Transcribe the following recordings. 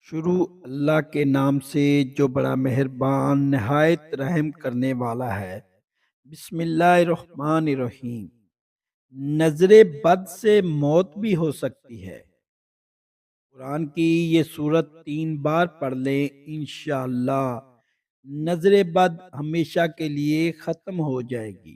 شروع اللہ کے نام سے جو بڑا مہربان نہایت رحم کرنے والا ہے۔ بسم اللہ الرحمن الرحیم۔ نظر بد سے موت بھی ہو سکتی ہے۔ قرآن کی یہ صورت 3 بار پڑھ لیں انشاءاللہ نظر بد ہمیشہ کے لیے ختم ہو جائے گی۔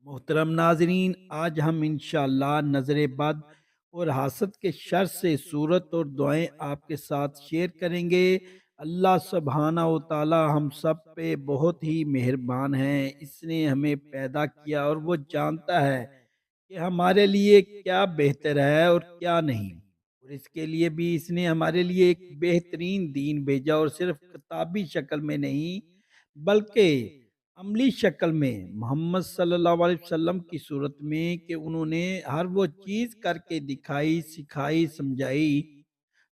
محترم ناظرین، آج ہم انشاءاللہ نظر بد اور حسد کے شر سے صورت اور دعائیں آپ کے ساتھ شیئر کریں گے۔ اللہ سبحانہ و تعالی ہم سب پہ بہت ہی مہربان ہیں۔ اس نے ہمیں پیدا کیا اور وہ جانتا ہے کہ ہمارے لیے کیا بہتر ہے اور کیا نہیں، اور اس کے لیے بھی اس نے ہمارے لیے ایک بہترین دین بھیجا، اور صرف کتابی شکل میں نہیں بلکہ عملی شکل میں محمد صلی اللہ علیہ وسلم کی صورت میں، کہ انہوں نے ہر وہ چیز کر کے دکھائی، سکھائی، سمجھائی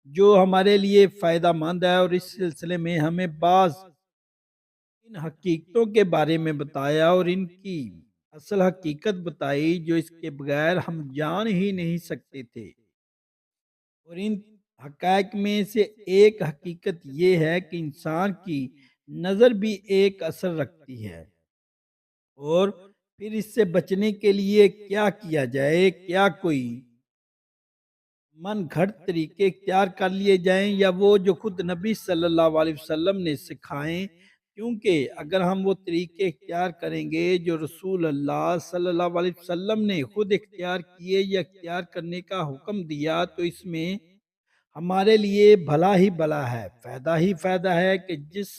جو ہمارے لیے فائدہ مند ہے، اور اس سلسلے میں ہمیں بعض ان حقیقتوں کے بارے میں بتایا اور ان کی اصل حقیقت بتائی جو اس کے بغیر ہم جان ہی نہیں سکتے تھے۔ اور ان حقائق میں سے ایک حقیقت یہ ہے کہ انسان کی نظر بھی ایک اثر رکھتی ہے، اور پھر اس سے بچنے کے لیے کیا کیا جائے، کیا کوئی من گھڑت طریقے اختیار کر لیے جائیں یا وہ جو خود نبی صلی اللہ علیہ وسلم نے سکھائیں، کیونکہ اگر ہم وہ طریقے اختیار کریں گے جو رسول اللہ صلی اللہ علیہ وسلم نے خود اختیار کیے یا اختیار کرنے کا حکم دیا، تو اس میں ہمارے لیے بھلا ہی بھلا ہے، فائدہ ہی فائدہ ہے، کہ جس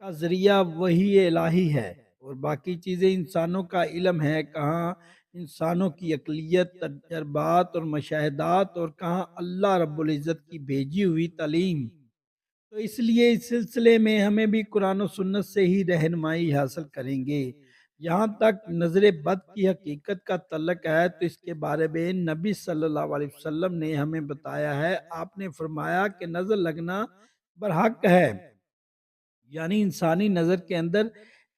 کا ذریعہ وہی الہی ہے، اور باقی چیزیں انسانوں کا علم ہے، کہاں انسانوں کی عقلیت، تجربات اور مشاہدات، اور کہاں اللہ رب العزت کی بھیجی ہوئی تعلیم۔ تو اس لیے اس سلسلے میں ہمیں بھی قرآن و سنت سے ہی رہنمائی حاصل کریں گے۔ یہاں تک نظر بد کی حقیقت کا تعلق ہے تو اس کے بارے میں نبی صلی اللہ علیہ وسلم نے ہمیں بتایا ہے۔ آپ نے فرمایا کہ نظر لگنا برحق ہے، یعنی انسانی نظر کے اندر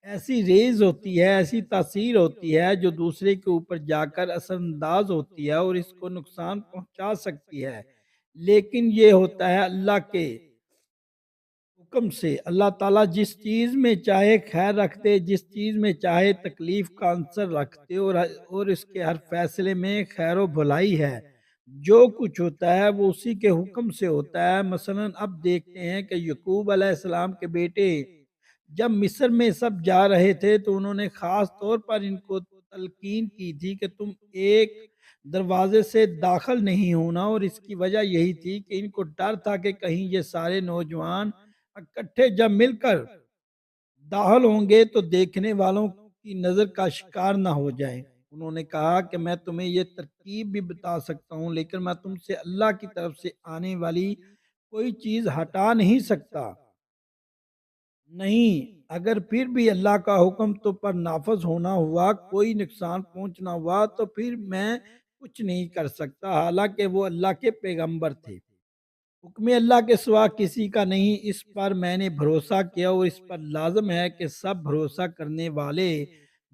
ایسی ریز ہوتی ہے، ایسی تاثیر ہوتی ہے جو دوسرے کے اوپر جا کر اثر انداز ہوتی ہے اور اس کو نقصان پہنچا سکتی ہے، لیکن یہ ہوتا ہے اللہ کے حکم سے۔ اللہ تعالیٰ جس چیز میں چاہے خیر رکھتے، جس چیز میں چاہے تکلیف کا عنصر رکھتے، اور اس کے ہر فیصلے میں خیر و بھلائی ہے۔ جو کچھ ہوتا ہے وہ اسی کے حکم سے ہوتا ہے۔ مثلا اب دیکھتے ہیں کہ یعقوب علیہ السلام کے بیٹے جب مصر میں سب جا رہے تھے تو انہوں نے خاص طور پر ان کو تلقین کی تھی کہ تم ایک دروازے سے داخل نہیں ہونا، اور اس کی وجہ یہی تھی کہ ان کو ڈر تھا کہ کہیں یہ سارے نوجوان اکٹھے جب مل کر داخل ہوں گے تو دیکھنے والوں کی نظر کا شکار نہ ہو جائیں۔ انہوں نے کہا کہ میں تمہیں یہ ترکیب بھی بتا سکتا ہوں، لیکن میں تم سے اللہ کی طرف سے آنے والی کوئی چیز ہٹا نہیں سکتا۔ نہیں، اگر پھر بھی اللہ کا حکم تو پر نافذ ہونا ہوا، کوئی نقصان پہنچنا ہوا، تو پھر میں کچھ نہیں کر سکتا، حالانکہ وہ اللہ کے پیغمبر تھے۔ حکم اللہ کے سوا کسی کا نہیں، اس پر میں نے بھروسہ کیا، اور اس پر لازم ہے کہ سب بھروسہ کرنے والے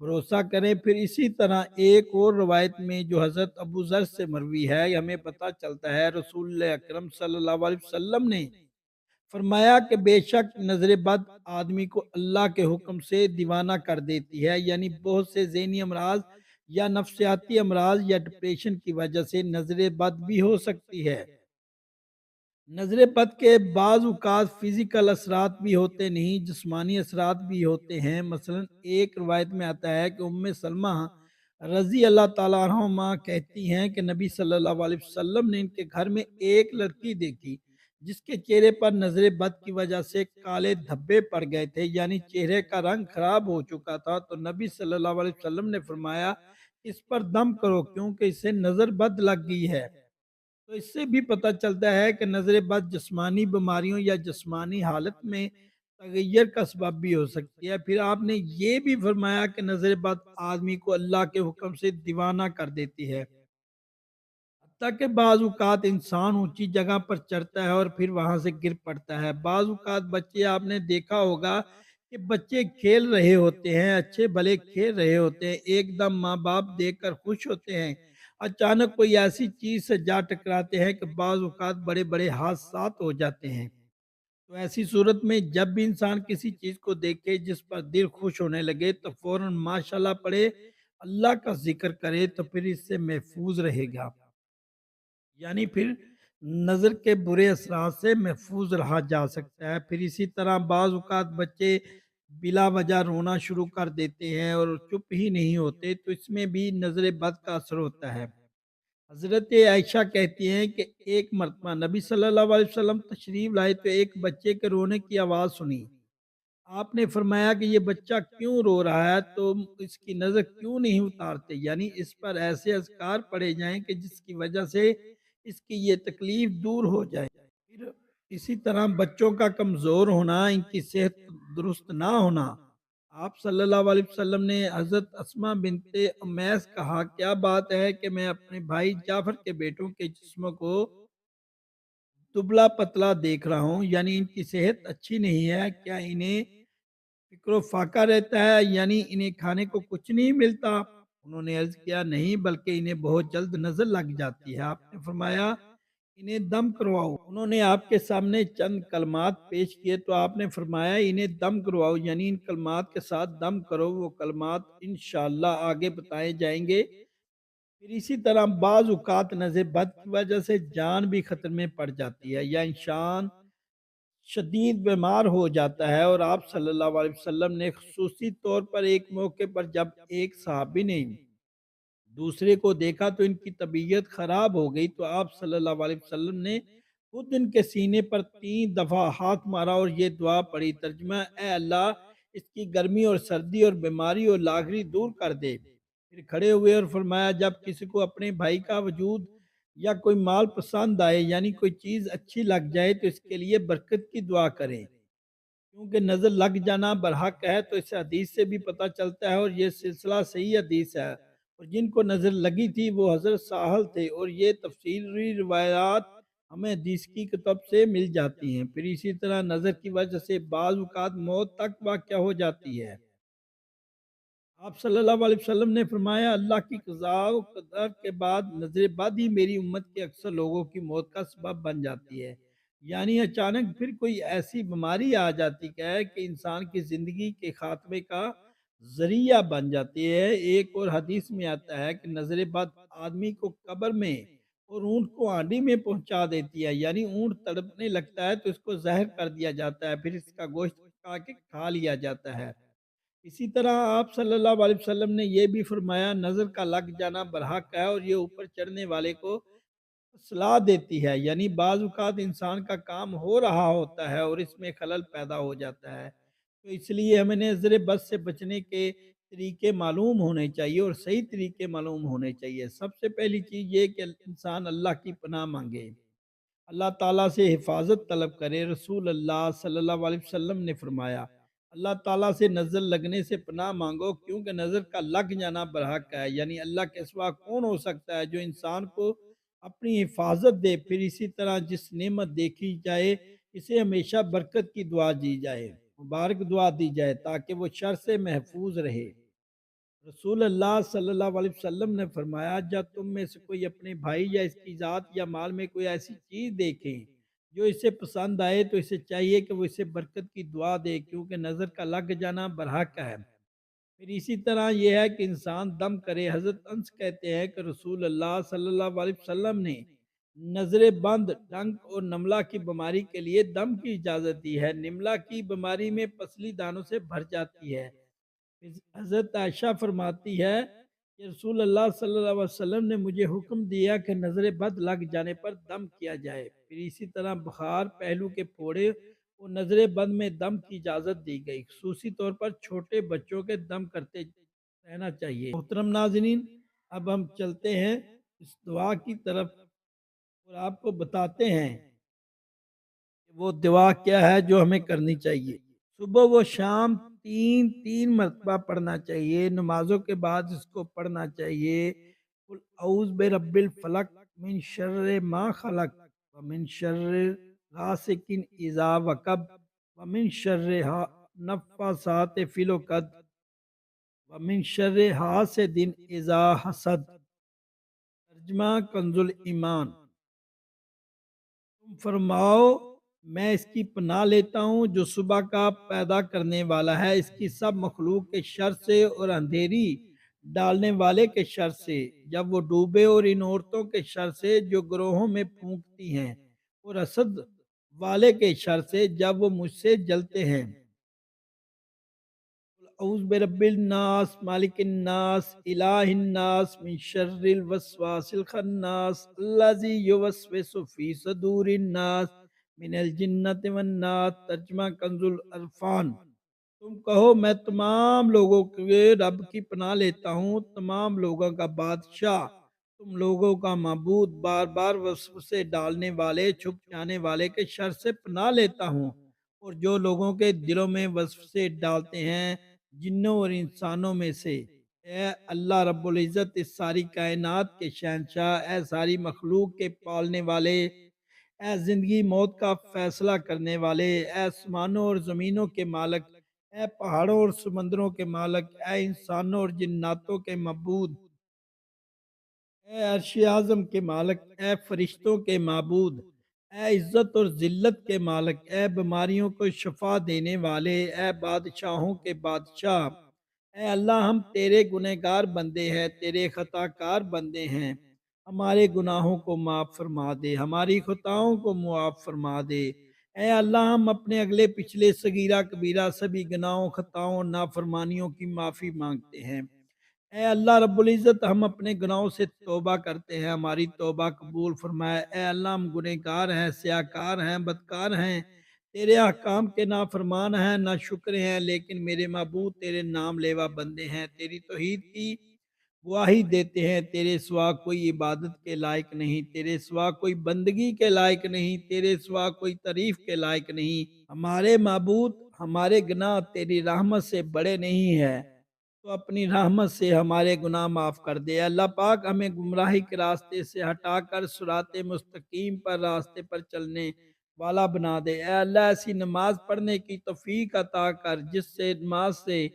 بھروسہ کریں۔ پھر اسی طرح ایک اور روایت میں جو حضرت ابو ذر سے مروی ہے، ہمیں پتہ چلتا ہے رسول اللہ اکرم صلی اللہ علیہ وسلم نے فرمایا کہ بے شک نظر بد آدمی کو اللہ کے حکم سے دیوانہ کر دیتی ہے، یعنی بہت سے ذہنی امراض یا نفسیاتی امراض یا ڈپریشن کی وجہ سے نظر بد بھی ہو سکتی ہے۔ نظر بد کے بعض اوقات فزیکل اثرات بھی ہوتے نہیں، جسمانی اثرات بھی ہوتے ہیں۔ مثلا ایک روایت میں آتا ہے کہ ام سلمہ رضی اللہ تعالیٰ عنہما کہتی ہیں کہ نبی صلی اللہ علیہ وسلم نے ان کے گھر میں ایک لڑکی دیکھی جس کے چہرے پر نظر بد کی وجہ سے کالے دھبے پڑ گئے تھے، یعنی چہرے کا رنگ خراب ہو چکا تھا۔ تو نبی صلی اللہ علیہ وسلم نے فرمایا اس پر دم کرو کیونکہ اسے نظر بد لگ گئی ہے۔ تو اس سے بھی پتہ چلتا ہے کہ نظر بد جسمانی بیماریوں یا جسمانی حالت میں تغیر کا سبب بھی ہو سکتی ہے۔ پھر آپ نے یہ بھی فرمایا کہ نظر بد آدمی کو اللہ کے حکم سے دیوانہ کر دیتی ہے، حتیٰ کہ بعض اوقات انسان اونچی جگہ پر چڑھتا ہے اور پھر وہاں سے گر پڑتا ہے۔ بعض اوقات بچے، آپ نے دیکھا ہوگا کہ بچے کھیل رہے ہوتے ہیں، اچھے بھلے کھیل رہے ہوتے ہیں، ایک دم ماں باپ دیکھ کر خوش ہوتے ہیں، اچانک کوئی ایسی چیز سے جا ٹکراتے ہیں کہ بعض اوقات بڑے بڑے حادثات ہو جاتے ہیں۔ تو ایسی صورت میں جب بھی انسان کسی چیز کو دیکھے جس پر دل خوش ہونے لگے تو فوراً ماشاءاللہ پڑھے، اللہ کا ذکر کرے تو پھر اس سے محفوظ رہے گا، یعنی پھر نظر کے برے اثرات سے محفوظ رہا جا سکتا ہے۔ پھر اسی طرح بعض اوقات بچے بلا وجہ رونا شروع کر دیتے ہیں اور چپ ہی نہیں ہوتے، تو اس میں بھی نظر بد کا اثر ہوتا ہے۔ حضرت عائشہ کہتی ہیں کہ ایک مرتبہ نبی صلی اللہ علیہ وسلم تشریف لائے تو ایک بچے کے رونے کی آواز سنی۔ آپ نے فرمایا کہ یہ بچہ کیوں رو رہا ہے، تو اس کی نظر کیوں نہیں اتارتے، یعنی اس پر ایسے اذکار پڑے جائیں کہ جس کی وجہ سے اس کی یہ تکلیف دور ہو جائے۔ پھر اسی طرح بچوں کا کمزور ہونا، ان کی صحت درست نہ ہونا، آپ صلی اللہ علیہ وسلم نے حضرت اسماء بنت امیس کہا، کیا بات ہے کہ میں اپنے بھائی جعفر کے بیٹوں کے جسموں کو دبلا پتلا دیکھ رہا ہوں، یعنی ان کی صحت اچھی نہیں ہے، کیا انہیں فکر و فاقہ رہتا ہے، یعنی انہیں کھانے کو کچھ نہیں ملتا؟ انہوں نے عرض کیا نہیں، بلکہ انہیں بہت جلد نظر لگ جاتی ہے۔ آپ نے فرمایا انہیں دم کرواؤ۔ انہوں نے آپ کے سامنے چند کلمات پیش کیے تو آپ نے فرمایا انہیں دم کرواؤ، یعنی ان کلمات کے ساتھ دم کرو۔ وہ کلمات انشاءاللہ آگے بتائے جائیں گے۔ پھر اسی طرح بعض اوقات نظر بد کی وجہ سے جان بھی خطر میں پڑ جاتی ہے یا انسان شدید بیمار ہو جاتا ہے، اور آپ صلی اللہ علیہ وسلم نے خصوصی طور پر ایک موقع پر جب ایک صحابی نے دوسرے کو دیکھا تو ان کی طبیعت خراب ہو گئی، تو آپ صلی اللہ علیہ وسلم نے خود ان کے سینے پر 3 دفعہ ہاتھ مارا اور یہ دعا پڑھی، ترجمہ: اے اللہ، اس کی گرمی اور سردی اور بیماری اور لاغری دور کر دے۔ پھر کھڑے ہوئے اور فرمایا جب کسی کو اپنے بھائی کا وجود یا کوئی مال پسند آئے، یعنی کوئی چیز اچھی لگ جائے، تو اس کے لیے برکت کی دعا کریں، کیونکہ نظر لگ جانا برحق ہے۔ تو اس حدیث سے بھی پتہ چلتا ہے، اور یہ سلسلہ صحیح حدیث ہے، اور جن کو نظر لگی تھی وہ حضرت ساحل تھے، اور یہ تفصیلی روایات ہمیں حدیث کی کتب سے مل جاتی ہیں۔ پھر اسی طرح نظر کی وجہ سے بعض اوقات موت تک واقع ہو جاتی ہے۔ آپ صلی اللہ علیہ وسلم نے فرمایا اللہ کی قضاء و قدر کے بعد نظر بد ہی میری امت کے اکثر لوگوں کی موت کا سبب بن جاتی ہے، یعنی اچانک پھر کوئی ایسی بیماری آ جاتی ہے کہ انسان کی زندگی کے خاتمے کا ذریعہ بن جاتی ہے۔ ایک اور حدیث میں آتا ہے کہ نظر بد آدمی کو قبر میں اور اونٹ کو ہانڈی میں پہنچا دیتی ہے، یعنی اونٹ تڑپنے لگتا ہے تو اس کو زہر کر دیا جاتا ہے، پھر اس کا گوشت پکا کے کھا لیا جاتا ہے۔ اسی طرح آپ صلی اللہ علیہ وسلم نے یہ بھی فرمایا نظر کا لگ جانا برحق ہے، اور یہ اوپر چڑھنے والے کو صلاح دیتی ہے، یعنی بعض اوقات انسان کا کام ہو رہا ہوتا ہے اور اس میں خلل پیدا ہو جاتا ہے، تو اس لیے ہمیں نظر بد سے بچنے کے طریقے معلوم ہونے چاہیے اور صحیح طریقے معلوم ہونے چاہیے۔ سب سے پہلی چیز یہ کہ انسان اللہ کی پناہ مانگے، اللہ تعالیٰ سے حفاظت طلب کرے۔ رسول اللہ صلی اللہ علیہ وسلم نے فرمایا اللہ تعالیٰ سے نظر لگنے سے پناہ مانگو، کیونکہ نظر کا لگ جانا برحق ہے، یعنی اللہ کے سوا کون ہو سکتا ہے جو انسان کو اپنی حفاظت دے۔ پھر اسی طرح جس نعمت دیکھی جائے اسے ہمیشہ برکت کی دعا دی جائے، مبارک دعا دی جائے، تاکہ وہ شر سے محفوظ رہے۔ رسول اللہ صلی اللہ علیہ وسلم نے فرمایا جب تم میں سے کوئی اپنے بھائی یا اس کی ذات یا مال میں کوئی ایسی چیز دیکھے جو اسے پسند آئے تو اسے چاہیے کہ وہ اسے برکت کی دعا دے، کیونکہ نظر کا لگ جانا برحق ہے۔ پھر اسی طرح یہ ہے کہ انسان دم کرے۔ حضرت انس کہتے ہیں کہ رسول اللہ صلی اللہ علیہ وسلم نے نظر بند، ڈنک اور نملہ کی بیماری کے لیے دم کی اجازت دی ہے۔ نملہ کی بیماری میں پسلی دانوں سے بھر جاتی ہے۔ حضرت عائشہ فرماتی ہے کہ رسول اللہ صلی اللہ علیہ وسلم نے مجھے حکم دیا کہ نظر بد لگ جانے پر دم کیا جائے۔ پھر اسی طرح بخار، پہلو کے پھوڑے اور نظر بد میں دم کی اجازت دی گئی، خصوصی طور پر چھوٹے بچوں کے دم کرتے رہنا چاہیے۔ محترم ناظرین، اب ہم چلتے ہیں اس دعا کی طرف اور آپ کو بتاتے ہیں کہ وہ دعا کیا ہے جو ہمیں کرنی چاہیے۔ صبح و شام تین تین مرتبہ پڑھنا چاہیے، نمازوں کے بعد اس کو پڑھنا چاہیے۔ قل اعوذ برب الفلق من شر ما خلق ومن شر غاسق اذا وقب ومن شر نفاثات فی العقد ومن شر حاسد اذا حسد۔ ترجمہ کنزل ایمان۔ تم فرماؤ میں اس کی پناہ لیتا ہوں جو صبح کا پیدا کرنے والا ہے، اس کی سب مخلوق کے شر سے اور اندھیری ڈالنے والے کے شر سے جب وہ ڈوبے، اور ان عورتوں کے شر سے جو گروہوں میں پھونکتی ہیں، اور اسد والے کے شر سے جب وہ مجھ سے جلتے ہیں۔ اعوذ برب الناس مالک الناس الہ الناس من شر الوسواس الخناس الذی یوسوس فی صدور الناس من الجنۃ والناس۔ ترجمہ کنز العرفان۔ تم کہو میں تمام لوگوں کے رب کی پناہ لیتا ہوں، تمام لوگوں کا بادشاہ، تم لوگوں کا معبود، بار بار وسوسے ڈالنے والے، چھپ جانے والے کے شر سے پناہ لیتا ہوں، اور جو لوگوں کے دلوں میں وسوسے ڈالتے ہیں، جنوں اور انسانوں میں سے۔ اے اللہ رب العزت، اس ساری کائنات کے شہنشاہ، اے ساری مخلوق کے پالنے والے، اے زندگی موت کا فیصلہ کرنے والے، اے آسمانوں اور زمینوں کے مالک، اے پہاڑوں اور سمندروں کے مالک، اے انسانوں اور جناتوں کے معبود، اے عرش اعظم کے مالک، اے فرشتوں کے معبود، اے عزت اور ذلت کے مالک، اے بیماریوں کو شفا دینے والے، اے بادشاہوں کے بادشاہ، اے اللہ ہم تیرے گنہگار بندے ہیں، تیرے خطا کار بندے ہیں، ہمارے گناہوں کو معاف فرما دے، ہماری خطاؤں کو معاف فرما دے۔ اے اللہ ہم اپنے اگلے پچھلے صغیرہ کبیرہ سبھی گناہوں، خطاؤں اور نافرمانیوں کی معافی مانگتے ہیں۔ اے اللہ رب العزت، ہم اپنے گناہوں سے توبہ کرتے ہیں، ہماری توبہ قبول فرمائے۔ اے اللہ ہم گنہگار ہیں، سیاہکار ہیں، بدکار ہیں، تیرے احکام کے نافرمان ہیں، نہ شکر ہیں، لیکن میرے معبود تیرے نام لیوا بندے ہیں، تیری توحید کی گواہی دیتے ہیں۔ تیرے سوا کوئی عبادت کے لائق نہیں، تیرے سوا کوئی بندگی کے لائق نہیں، تیرے سوا کوئی تعریف کے لائق نہیں۔ ہمارے معبود، ہمارے گناہ تیری رحمت سے بڑے نہیں ہیں، تو اپنی رحمت سے ہمارے گناہ معاف کر دے۔ اللہ پاک ہمیں گمراہی کے راستے سے ہٹا کر صراط مستقیم پر راستے پر چلنے والا بنا دے۔ اے اللہ ایسی نماز پڑھنے کی توفیق عطا کر جس سے نماز سے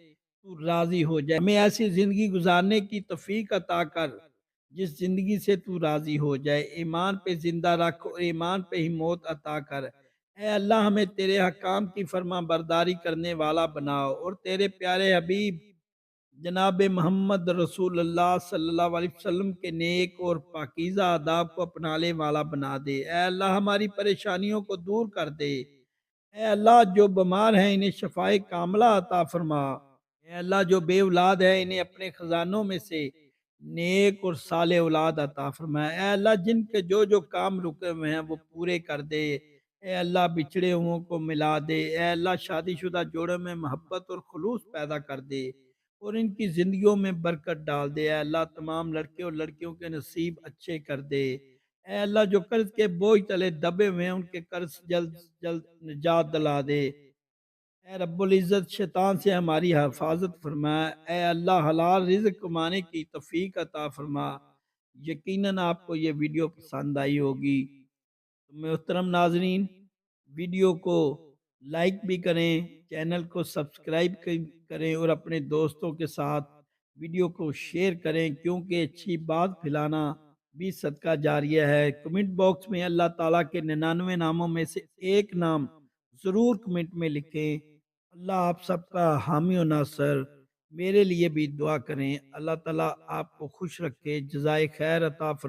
تو راضی ہو جائے، ہمیں ایسی زندگی گزارنے کی توفیق عطا کر جس زندگی سے تو راضی ہو جائے، ایمان پہ زندہ رکھ اور ایمان پہ ہی موت عطا کر۔ اے اللہ ہمیں تیرے حکام کی فرما برداری کرنے والا بناؤ، اور تیرے پیارے حبیب جناب محمد رسول اللہ صلی اللہ علیہ وسلم کے نیک اور پاکیزہ آداب کو اپنانے والا بنا دے۔ اے اللہ ہماری پریشانیوں کو دور کر دے۔ اے اللہ جو بیمار ہیں انہیں شفائے کاملہ عطا فرما۔ اے اللہ جو بے اولاد ہے انہیں اپنے خزانوں میں سے نیک اور صالح اولاد عطا فرما۔ اے اللہ جن کے جو کام رکے ہوئے ہیں وہ پورے کر دے۔ اے اللہ بچھڑے ہوں کو ملا دے۔ اے اللہ شادی شدہ جوڑوں میں محبت اور خلوص پیدا کر دے، اور ان کی زندگیوں میں برکت ڈال دے۔ اے اللہ تمام لڑکے اور لڑکیوں کے نصیب اچھے کر دے۔ اے اللہ جو قرض کے بوجھ تلے دبے ہوئے ہیں ان کے قرض جلد جلد نجات دلا دے۔ اے رب العزت شیطان سے ہماری حفاظت فرما۔ اے اللہ حلال رزق کمانے کی توفیق عطا فرما۔ یقیناً آپ کو یہ ویڈیو پسند آئی ہوگی۔ تو محترم ناظرین، ویڈیو کو لائک بھی کریں، چینل کو سبسکرائب کریں، اور اپنے دوستوں کے ساتھ ویڈیو کو شیئر کریں، کیونکہ اچھی بات پھیلانا بھی صدقہ جاریہ ہے۔ کمنٹ باکس میں اللہ تعالیٰ کے 99 ناموں میں سے ایک نام ضرور کمنٹ میں لکھیں۔ اللہ آپ سب کا حامی و ناصر، میرے لیے بھی دعا کریں۔ اللہ تعالیٰ آپ کو خوش رکھے، جزائے خیر عطا فرمائے۔